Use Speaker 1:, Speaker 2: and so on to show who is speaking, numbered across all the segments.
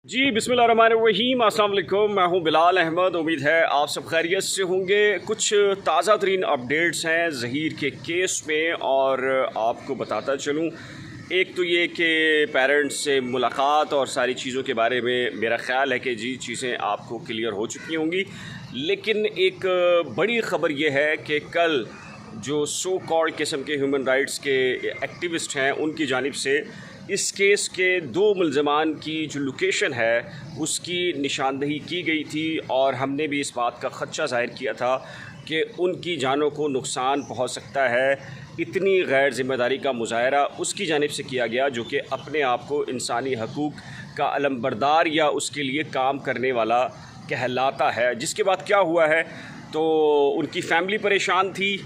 Speaker 1: जी बिस्मिल्लाहिर्रहमानिर्रहीम, अस्सलाम वालेकुम। मैं हूं बिलाल अहमद। उम्मीद है आप सब खैरियत से होंगे। कुछ ताज़ा तरीन अपडेट्स हैं ज़हीर के केस में और आपको बताता चलूं। एक तो ये कि पेरेंट्स से मुलाकात और सारी चीज़ों के बारे में मेरा ख़्याल है कि जी चीज़ें आपको क्लियर हो चुकी होंगी, लेकिन एक बड़ी ख़बर ये है कि कल जो सो कॉल्ड किस्म के ह्यूमन राइट्स के एक्टिविस्ट हैं उनकी जानिब से इस केस के दो मुल्ज़मान की जो लोकेशन है उसकी निशानदही की गई थी और हमने भी इस बात का ख़दशा ज़ाहिर किया था कि उनकी जानों को नुकसान पहुंच सकता है। इतनी गैर ज़िम्मेदारी का मुज़ाहरा उसकी जानिब से किया गया जो कि अपने आप को इंसानी हकूक़ का अलमबरदार या उसके लिए काम करने वाला कहलाता है। जिसके बाद क्या हुआ है तो उनकी फ़ैमिली परेशान थी,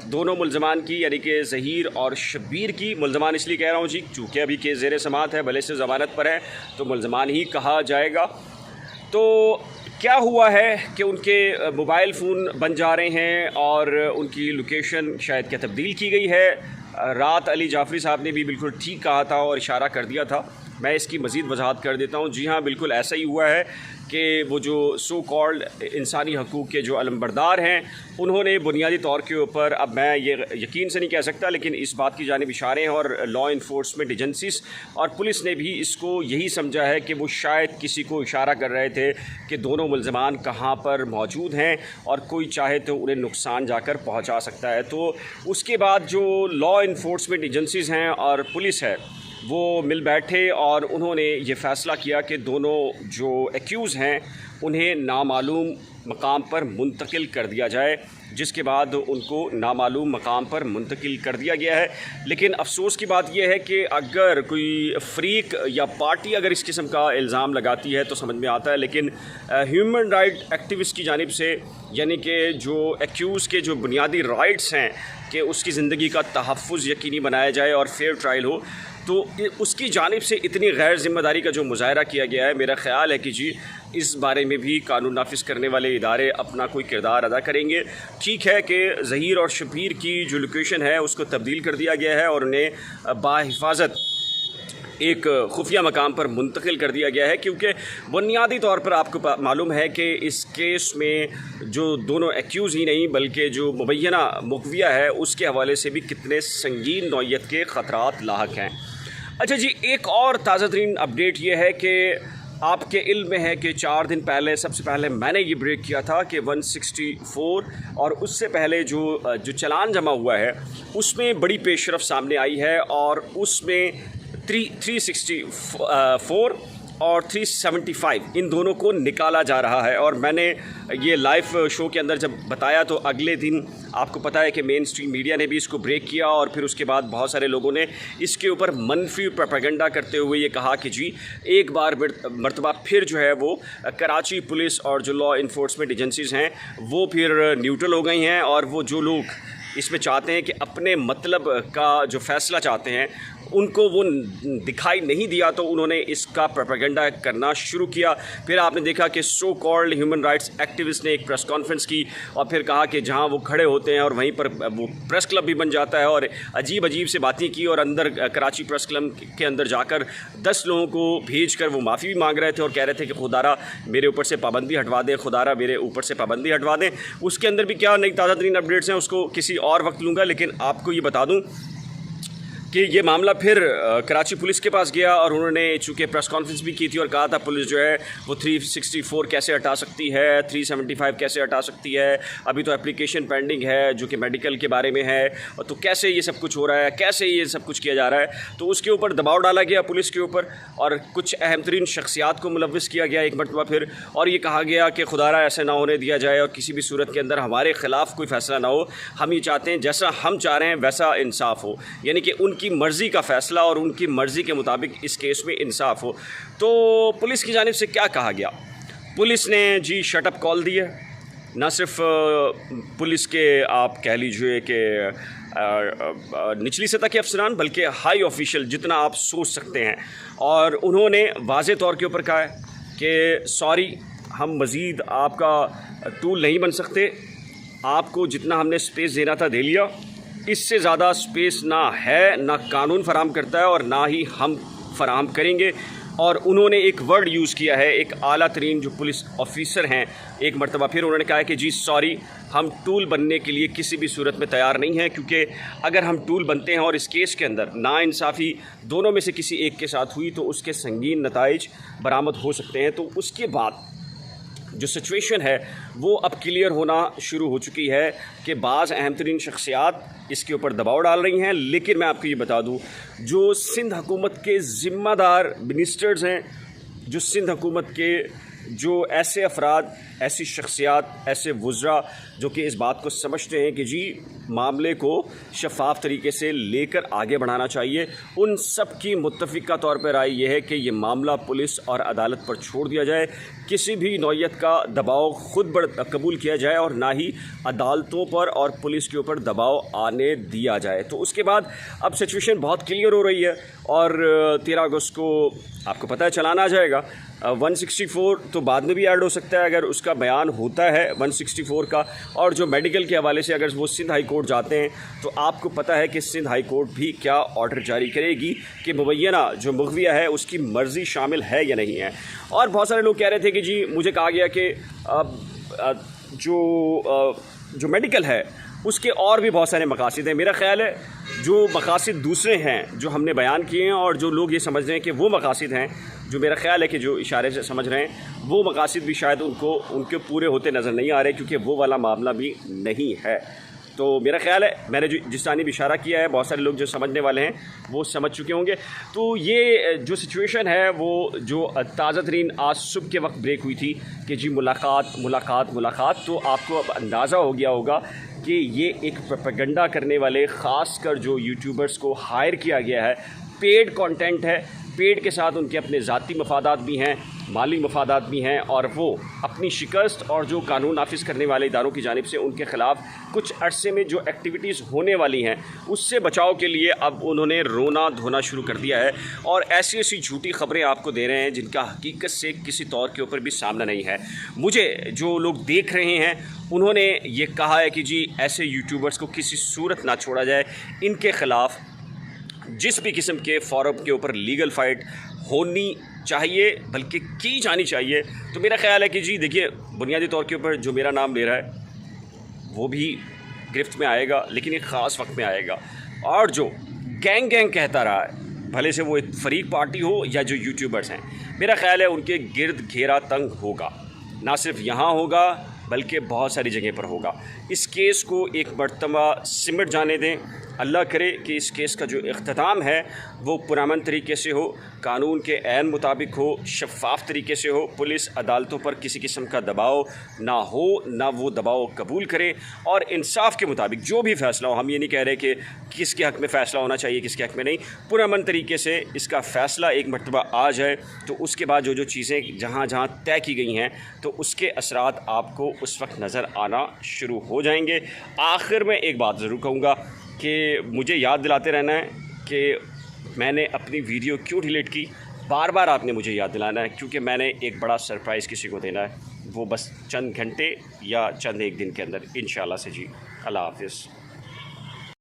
Speaker 1: दोनों मुल्ज़मान की, यानी कि ज़हीर और शब्बीर की। मुल्ज़मान इसलिए कह रहा हूँ जी चूँकि अभी केस ज़ेर समाअत है, भले से ज़मानत पर है तो मुल्ज़मान ही कहा जाएगा। तो क्या हुआ है कि उनके मोबाइल फ़ोन बन जा रहे हैं और उनकी लोकेशन शायद क्या तब्दील की गई है। रात अली जाफ़री साहब ने भी बिल्कुल ठीक कहा था और इशारा कर दिया था। मैं इसकी मज़ीद वजाहत कर देता हूँ। जी हाँ, बिल्कुल ऐसा ही हुआ है कि वो जो सो कॉल्ड इंसानी हकूक़ के जो अलमबरदार हैं उन्होंने बुनियादी तौर के ऊपर, अब मैं ये यकीन से नहीं कह सकता, लेकिन इस बात की जानिब इशारे हैं और लॉ इन्फोर्समेंट एजेंसीज़ और पुलिस ने भी इसको यही समझा है कि वो शायद किसी को इशारा कर रहे थे कि दोनों मुल्ज़मान कहाँ पर मौजूद हैं और कोई चाहे तो उन्हें नुकसान जाकर पहुँचा सकता है। तो उसके बाद जो लॉ इन्फोर्समेंट एजेंसीज़ हैं और पुलिस है वो मिल बैठे और उन्होंने ये फ़ैसला किया कि दोनों जो एक्यूज़ हैं उन्हें नामालूम मकाम पर मुंतकिल कर दिया जाए। जिसके बाद उनको नामालूम मकाम पर मुंतकिल कर दिया गया है। लेकिन अफसोस की बात यह है कि अगर कोई फ़रीक या पार्टी अगर इस किस्म का इल्ज़ाम लगाती है तो समझ में आता है, लेकिन ह्यूमन राइट एक्टिविस्ट की जानिब से, यानी कि जो एक्यूज़ के जो बुनियादी राइट्स हैं कि उसकी ज़िंदगी का तहफ़्फ़ुज़ यकीनी बनाया जाए और फेयर ट्रायल हो, तो उसकी जानिब से इतनी गैर ज़िम्मेदारी का जो मुज़ाहरा किया गया है, मेरा ख़्याल है कि जी इस बारे में भी कानून नाफिज करने वाले इदारे अपना कोई किरदार अदा करेंगे। ठीक है कि ज़हीर और शब्बीर की जो लोकेशन है उसको तब्दील कर दिया गया है और उन्हें बाहिफाजत एक खुफिया मकाम पर मुंतकिल कर दिया गया है, क्योंकि बुनियादी तौर पर आपको मालूम है कि इस केस में जो दोनों एक्यूज़ ही नहीं बल्कि जो मुबैना मुकविया है उसके हवाले से भी कितने संगीन नौइयत के ख़तरात लाहक हैं। अच्छा जी, एक और ताज़ा तरीन अपडेट ये है कि आपके इल्म में है कि 4 दिन पहले सबसे पहले मैंने ये ब्रेक किया था कि 164 और उससे पहले जो चालान जमा हुआ है उसमें बड़ी पेशरफ सामने आई है और उसमें 364 और 375 इन दोनों को निकाला जा रहा है। और मैंने ये लाइव शो के अंदर जब बताया तो अगले दिन आपको पता है कि मेन स्ट्रीम मीडिया ने भी इसको ब्रेक किया और फिर उसके बाद बहुत सारे लोगों ने इसके ऊपर मनफी प्रोपेगेंडा करते हुए ये कहा कि जी एक बार मरतबा फिर जो है वो कराची पुलिस और जो लॉ इन्फोर्समेंट एजेंसीज़ हैं वो फिर न्यूट्रल हो गई हैं और वो जो लोग इसमें चाहते हैं कि अपने मतलब का जो फ़ैसला चाहते हैं उनको वो दिखाई नहीं दिया तो उन्होंने इसका प्रोपेगेंडा करना शुरू किया। फिर आपने देखा कि so called human rights activist ने एक प्रेस कॉन्फ्रेंस की और फिर कहा कि जहां वो खड़े होते हैं और वहीं पर वो प्रेस क्लब भी बन जाता है और अजीब अजीब से बातें की और अंदर कराची प्रेस क्लब के अंदर जाकर 10 लोगों को भेज कर वो माफ़ी भी मांग रहे थे और कह रहे थे कि खुदारा मेरे ऊपर से पाबंदी हटवा दें, खुदारा मेरे ऊपर से पाबंदी हटवा दें। उसके अंदर भी क्या नई ताज़ा तरीन अपडेट्स हैं उसको किसी और वक्त लूँगा, लेकिन आपको ये बता दूँ कि ये मामला फिर कराची पुलिस के पास गया और उन्होंने चूँकि प्रेस कॉन्फ्रेंस भी की थी और कहा था पुलिस जो है वो 364 कैसे हटा सकती है, 375 कैसे हटा सकती है, अभी तो एप्लीकेशन पेंडिंग है जो कि मेडिकल के बारे में है, तो कैसे ये सब कुछ हो रहा है, कैसे ये सब कुछ किया जा रहा है। तो उसके ऊपर दबाव डाला गया पुलिस के ऊपर और कुछ अहम तरीन शख्सियात को मुलव्विस किया गया एक मरतबा फिर, और ये कहा गया कि खुदारा ऐसे ना होने दिया जाए और किसी भी सूरत के अंदर हमारे ख़िलाफ़ कोई फ़ैसला ना हो। हम ये चाहते हैं जैसा हम चाह रहे हैं वैसा इंसाफ हो, यानी कि उनकी मर्ज़ी का फ़ैसला और उनकी मर्ज़ी के मुताबिक इस केस में इंसाफ हो। तो पुलिस की जानिब से क्या कहा गया, पुलिस ने जी शटअप कॉल दी है। न सिर्फ पुलिस के आप कह लीजिए कि निचली सतह के अफसरान बल्कि हाई ऑफिशियल जितना आप सोच सकते हैं, और उन्होंने वाज़े तौर के ऊपर कहा है कि सॉरी हम मज़ीद आपका टूल नहीं बन सकते, आपको जितना हमने स्पेस देना था दे लिया, इससे ज़्यादा स्पेस ना है, ना कानून फराहम करता है और ना ही हम फराहम करेंगे। और उन्होंने एक वर्ड यूज़ किया है, एक आला तरीन जो पुलिस ऑफिसर हैं, एक मरतबा फिर उन्होंने कहा है कि जी सॉरी, हम टूल बनने के लिए किसी भी सूरत में तैयार नहीं हैं, क्योंकि अगर हम टूल बनते हैं और इस केस के अंदर नाइंसाफ़ी दोनों में से किसी एक के साथ हुई तो उसके संगीन नताइज बरामद हो सकते हैं। तो उसके बाद जो सिचुएशन है वो अब क्लियर होना शुरू हो चुकी है कि बाज़ अहम तरीन शख्सियात इसके ऊपर दबाव डाल रही हैं। लेकिन मैं आपको ये बता दूं, जो सिंध हुकूमत के ज़िम्मेदार मिनिस्टर्स हैं, जो सिंध हुकूमत के जो ऐसे अफराद, ऐसी शख्सियात, ऐसे वुज़रा जो कि इस बात को समझते हैं कि जी मामले को शफाफ तरीके से लेकर आगे बढ़ाना चाहिए, उन सब की मुत्तफ़िका तौर पर राय यह है कि ये मामला पुलिस और अदालत पर छोड़ दिया जाए, किसी भी नौइयत का दबाव खुद कबूल किया जाए और ना ही अदालतों पर और पुलिस के ऊपर दबाव आने दिया जाए। तो उसके बाद अब सिचुएशन बहुत क्लियर हो रही है और 13 अगस्त को आपको पता है चलाना आ जाएगा। 164 तो बाद में भी ऐड हो सकता है अगर उसका बयान होता है 164 का। और जो मेडिकल के हवाले से अगर वो सिंध हाई कोर्ट जाते हैं तो आपको पता है कि सिंध हाई कोर्ट भी क्या ऑर्डर जारी करेगी कि मुबैना जो मुग़विया है उसकी मर्ज़ी शामिल है या नहीं है। और बहुत सारे लोग कह रहे थे कि जी मुझे कहा गया कि जो मेडिकल है उसके और भी बहुत सारे मकासद हैं। मेरा ख़्याल है जो मकासद दूसरे हैं जो हमने बयान किए हैं और जो लोग ये समझ रहे हैं कि वो मकासद हैं, जो मेरा ख़्याल है कि जो इशारे से समझ रहे हैं वो मकासद भी शायद उनके पूरे होते नज़र नहीं आ रहे, क्योंकि वो वाला मामला भी नहीं है। तो मेरा ख़्याल है मैंने जिस जानिब इशारा किया है बहुत सारे लोग जो समझने वाले हैं वो समझ चुके होंगे। तो ये जो सिचुएशन है वो जो ताज़ा तरीन आज सुबह के वक्त ब्रेक हुई थी कि जी मुलाकात, तो आपको अब अंदाज़ा हो गया होगा कि ये एक प्रोपेगेंडा करने वाले ख़ास कर जो यूट्यूबर्स को हायर किया गया है, पेड कंटेंट है, पेड के साथ उनके अपने ज़ाती मफादात भी हैं, माली मफादात भी हैं, और वो अपनी शिकस्त और जो कानून नाफिज करने वाले इदारों की जानिब से उनके ख़िलाफ़ कुछ अरसे में जो एक्टिविटीज़ होने वाली हैं उससे बचाव के लिए अब उन्होंने रोना धोना शुरू कर दिया है और ऐसी ऐसी झूठी ख़बरें आपको दे रहे हैं जिनका हकीकत से किसी तौर के ऊपर भी सामना नहीं है। मुझे जो लोग देख रहे हैं उन्होंने ये कहा है कि जी ऐसे यूट्यूबर्स को किसी सूरत ना छोड़ा जाए, इनके ख़िलाफ़ जिस भी किस्म के फोरम के ऊपर लीगल फ़ाइट होनी चाहिए, बल्कि की जानी चाहिए। तो मेरा ख़्याल है कि जी देखिए, बुनियादी तौर के ऊपर जो मेरा नाम ले रहा है वो भी गिरफ्त में आएगा, लेकिन एक ख़ास वक्त में आएगा। और जो गैंग कहता रहा है, भले से वो एक फरीक पार्टी हो या जो यूट्यूबर्स हैं, मेरा ख़्याल है उनके गिर्द घेरा तंग होगा, ना सिर्फ यहाँ होगा बल्कि बहुत सारी जगह पर होगा। इस केस को एक मरतबा सिमट जाने दें, अल्लाह करे कि इस केस का जो इख्तिताम है वो पुरअमन तरीके से हो, कानून के ऐन मुताबिक हो, शफ़ाफ़ तरीके से हो, पुलिस अदालतों पर किसी किस्म का दबाव ना हो, ना वो दबाव कबूल करें, और इंसाफ के मुताबिक जो भी फ़ैसला हो, हम ये नहीं कह रहे कि किसके हक़ में फ़ैसला होना चाहिए किसके हक़ में नहीं, पुरअमन तरीके से इसका फ़ैसला एक मरतबा आ जाए तो उसके बाद जो चीज़ें जहाँ जहाँ तय की गई हैं तो उसके असरात आपको उस वक्त नज़र आना शुरू हो जाएंगे। आखिर में एक बात ज़रूर कहूँगा कि मुझे याद दिलाते रहना है कि मैंने अपनी वीडियो क्यों डिलीट की, बार बार आपने मुझे याद दिलाना है, क्योंकि मैंने एक बड़ा सरप्राइज़ किसी को देना है, वो बस चंद घंटे या चंद एक दिन के अंदर इंशाल्लाह से। जी अल्लाह हाफ़िज़।